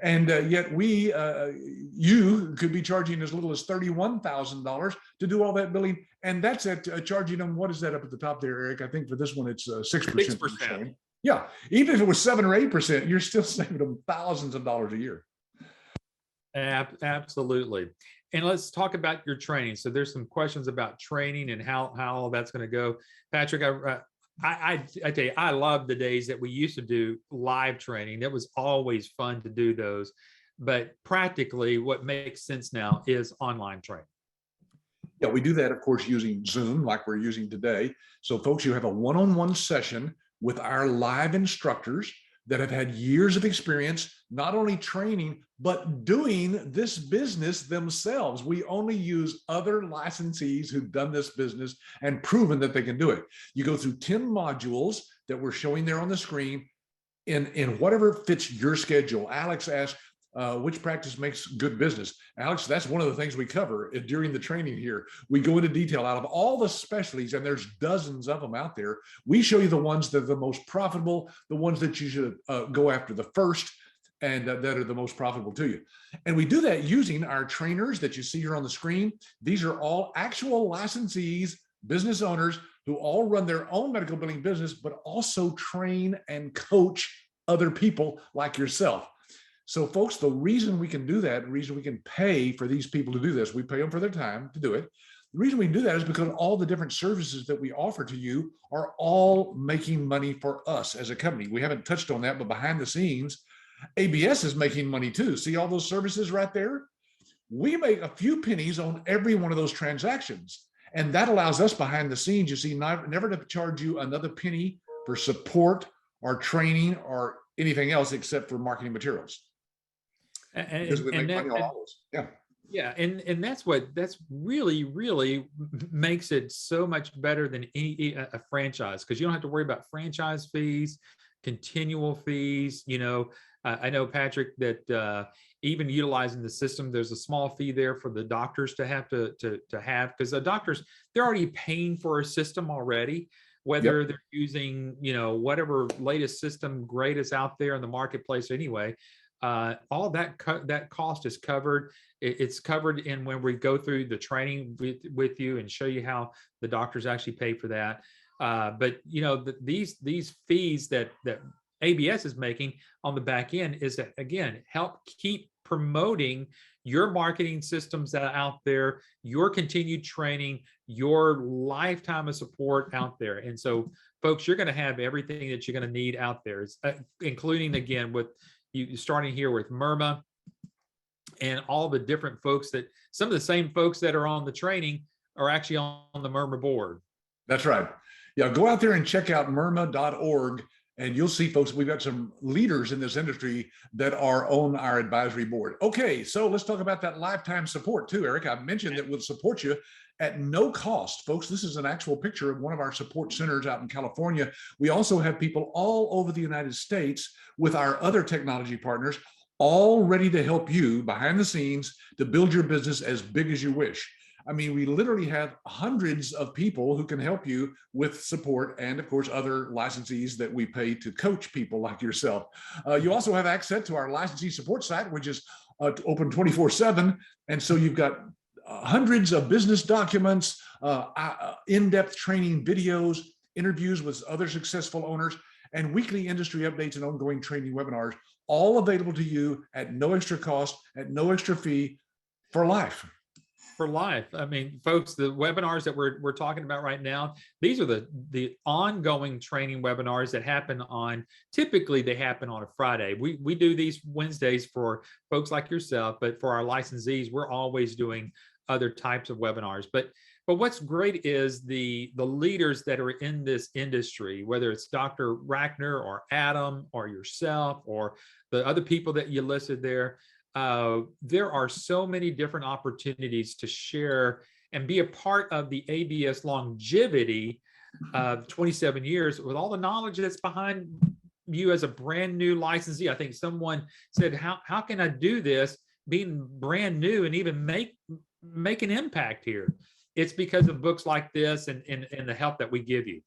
And yet you could be charging as little as $31,000 to do all that billing. And that's at charging them, what is that up at the top there, Eric? I think for this one, it's 6%. 6%. Yeah, even if it was 7 or 8%, you're still saving them thousands of dollars a year. Absolutely. And let's talk about your training. So there's some questions about training and how all that's going to go. Patrick, I tell you, I love the days that we used to do live training. That was always fun to do those. But practically what makes sense now is online training. Yeah, we do that, of course, using Zoom like we're using today. So folks, you have a one-on-one session with our live instructors that have had years of experience, not only training, but doing this business themselves. We only use other licensees who've done this business and proven that they can do it. You go through 10 modules that we're showing there on the screen in whatever fits your schedule. Alex asked, which practice makes good business? Alex, that's one of the things we cover during the training here. We go into detail out of all the specialties, and there's dozens of them out there. We show you the ones that are the most profitable, the ones that you should go after the first, and that are the most profitable to you. And we do that using our trainers that you see here on the screen. These are all actual licensees, business owners who all run their own medical billing business, but also train and coach other people like yourself. So folks, the reason we can do that, the reason we can pay for these people to do this, we pay them for their time to do it. The reason we do that is because all the different services that we offer to you are all making money for us as a company. We haven't touched on that, but behind the scenes, ABS is making money too. See all those services right there? We make a few pennies on every one of those transactions. And that allows us behind the scenes, you see, never to charge you another penny for support or training or anything else except for marketing materials. Because we make money on all those. Yeah. Yeah, and that's really makes it so much better than a franchise, because you don't have to worry about franchise fees, continual fees. I know, Patrick, that even utilizing the system, there's a small fee there for the doctors to have to have, because the doctors, they're already paying for a system already, whether they're using whatever latest system greatest out there in the marketplace anyway. All that cost is covered. It's covered in when we go through the training with you and show you how the doctors actually pay for that. But these fees that ABS is making on the back end is that, again, help keep promoting your marketing systems that are out there, your continued training, your lifetime of support out there. And so, folks, you're going to have everything that you're going to need out there, including, again, with you starting here with Myrma, and all the different folks that some of the same folks that are on the training are actually on the Murmur board. That's right. Yeah, go out there and check out murmur.org, and you'll see, folks, we've got some leaders in this industry that are on our advisory board. Okay, so let's talk about that lifetime support too, Eric. I mentioned that we'll support you at no cost. Folks, this is an actual picture of one of our support centers out in California. We also have people all over the United States with our other technology partners, all ready to help you behind the scenes to build your business as big as you wish. I mean, we literally have hundreds of people who can help you with support, and of course, other licensees that we pay to coach people like yourself. You also have access to our licensee support site, which is open 24/7. And so you've got hundreds of business documents, in-depth training videos, interviews with other successful owners, and weekly industry updates and ongoing training webinars, all available to you at no extra cost, at no extra fee, for life. For life. I mean, folks, the webinars that we're talking about right now, these are the ongoing training webinars that happen on, typically they happen on a Friday. We do these Wednesdays for folks like yourself, but for our licensees, we're always doing other types of webinars. But what's great is the leaders that are in this industry, whether it's Dr. Rackner or Adam or yourself or the other people that you listed there, there are so many different opportunities to share and be a part of the ABS longevity of 27 years with all the knowledge that's behind you as a brand new licensee. I think someone said, how can I do this being brand new and even make an impact here? It's because of books like this and the help that we give you.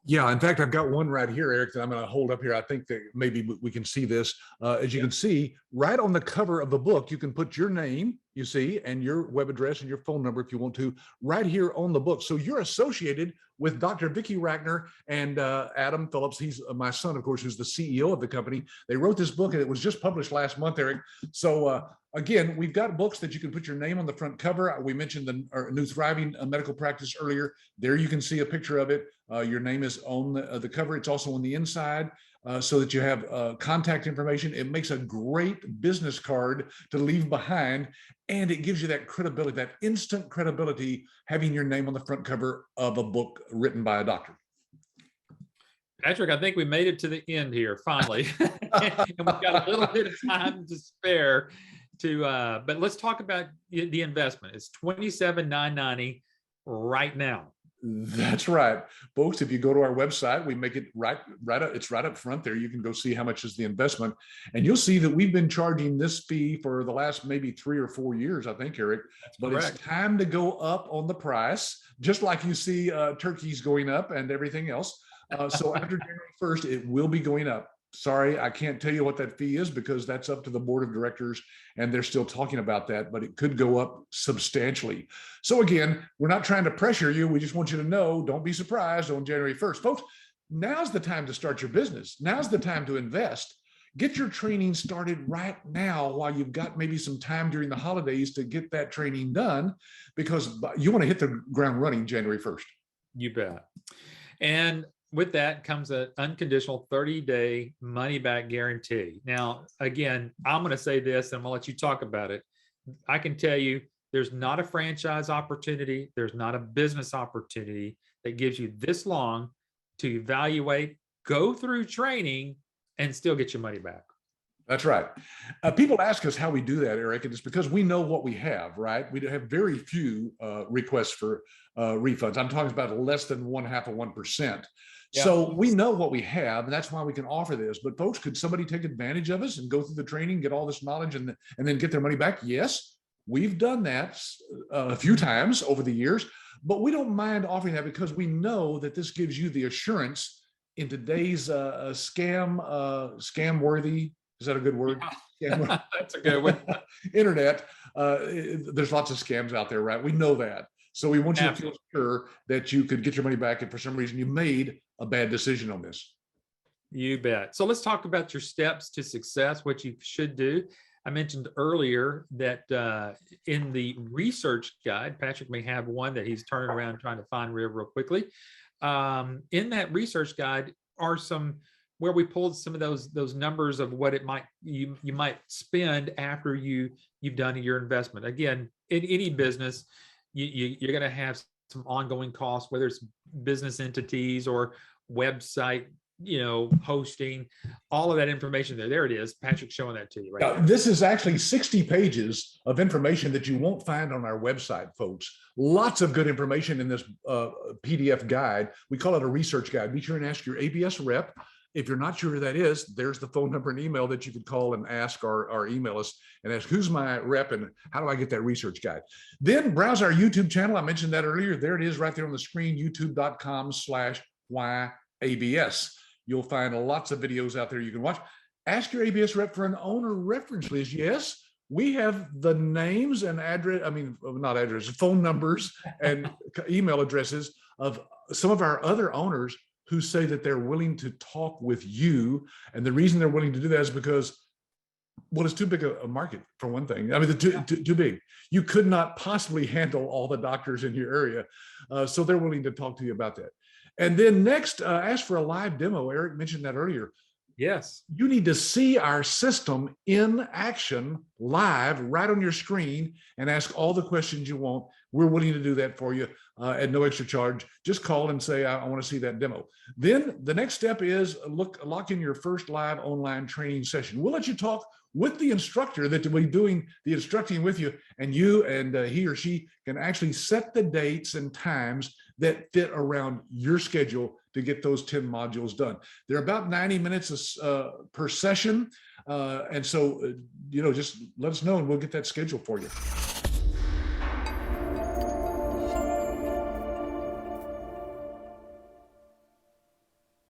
Yeah, in fact, I've got one right here, Eric, that I'm going to hold up here. I think that maybe we can see this. As you can see, right on the cover of the book, you can put your name, you see, and your web address and your phone number if you want to, right here on the book. So you're associated with Dr. Vicki Rackner and Adam Phillips. He's my son, of course, who's the CEO of the company. They wrote this book and it was just published last month, Eric. So again, we've got books that you can put your name on the front cover. We mentioned the New Thriving Medical Practice earlier. There you can see a picture of it. Your name is on the cover. It's also on the inside so that you have contact information. It makes a great business card to leave behind, and it gives you that credibility, that instant credibility, having your name on the front cover of a book written by a doctor. Patrick, I think we made it to the end here finally. And we've got a little bit of time to spare but let's talk about the investment. It's $27,990 right now. That's right, folks. If you go to our website, we make it right up. It's right up front there. You can go see how much is the investment, and you'll see that we've been charging this fee for the last maybe 3 or 4 years, I think, Eric. That's but correct. It's time to go up on the price, just like you see turkeys going up and everything else. So after January 1st, it will be going up. Sorry, I can't tell you what that fee is because that's up to the board of directors and they're still talking about that, but it could go up substantially. So again, we're not trying to pressure you. We just want you to know, don't be surprised on January 1st. Folks, now's the time to start your business. Now's the time to invest. Get your training started right now while you've got maybe some time during the holidays to get that training done, because you want to hit the ground running January 1st. You bet. And with that comes an unconditional 30-day money-back guarantee. Now, again, I'm going to say this, and I'm going to let you talk about it. I can tell you there's not a franchise opportunity. There's not a business opportunity that gives you this long to evaluate, go through training, and still get your money back. That's right. People ask us how we do that, Eric, and it's because we know what we have, right? We have very few requests for refunds. I'm talking about less than 0.5%. Yeah. So we know what we have, and that's why we can offer this. But folks, could somebody take advantage of us and go through the training, get all this knowledge, and then get their money back? Yes, we've done that a few times over the years, but we don't mind offering that because we know that this gives you the assurance in today's scam-worthy. Is that a good word? Yeah, that's a good one. Internet. There's lots of scams out there, right? We know that. So we want you to feel sure that you could get your money back if for some reason you made a bad decision on this. You bet. So let's talk about your steps to success, what you should do. I mentioned earlier that in the research guide, Patrick may have one that he's turning around trying to find real quickly. In that research guide are some where we pulled some of those numbers of what it might you might spend after you've done your investment. Again, in any business, you're going to have some ongoing costs, whether it's business entities or website, hosting, all of that information there. There it is. Patrick's showing that to you right there. This is actually 60 pages of information that you won't find on our website, folks. Lots of good information in this PDF guide. We call it a research guide. Be sure and ask your ABS rep. If you're not sure who that is, there's the phone number and email that you could call and ask, or email us and ask, who's my rep and how do I get that research guide? Then browse our YouTube channel. I mentioned that earlier. There it is right there on the screen, youtube.com/YABS. You'll find lots of videos out there you can watch. Ask your ABS rep for an owner reference list. Yes, we have the names and phone numbers and email addresses of some of our other owners who say that they're willing to talk with you. And the reason they're willing to do that is because, well, it's too big a market, for one thing. I mean, too big. You could not possibly handle all the doctors in your area. So they're willing to talk to you about that. And then next, ask for a live demo. Eric mentioned that earlier. Yes. You need to see our system in action live right on your screen and ask all the questions you want. We're willing to do that for you at no extra charge. Just call and say, I want to see that demo. Then the next step is lock in your first live online training session. We'll let you talk with the instructor that will be doing the instructing with you, and he or she can actually set the dates and times that fit around your schedule to get those 10 modules done. They're about 90 minutes per session. And so, just let us know and we'll get that scheduled for you.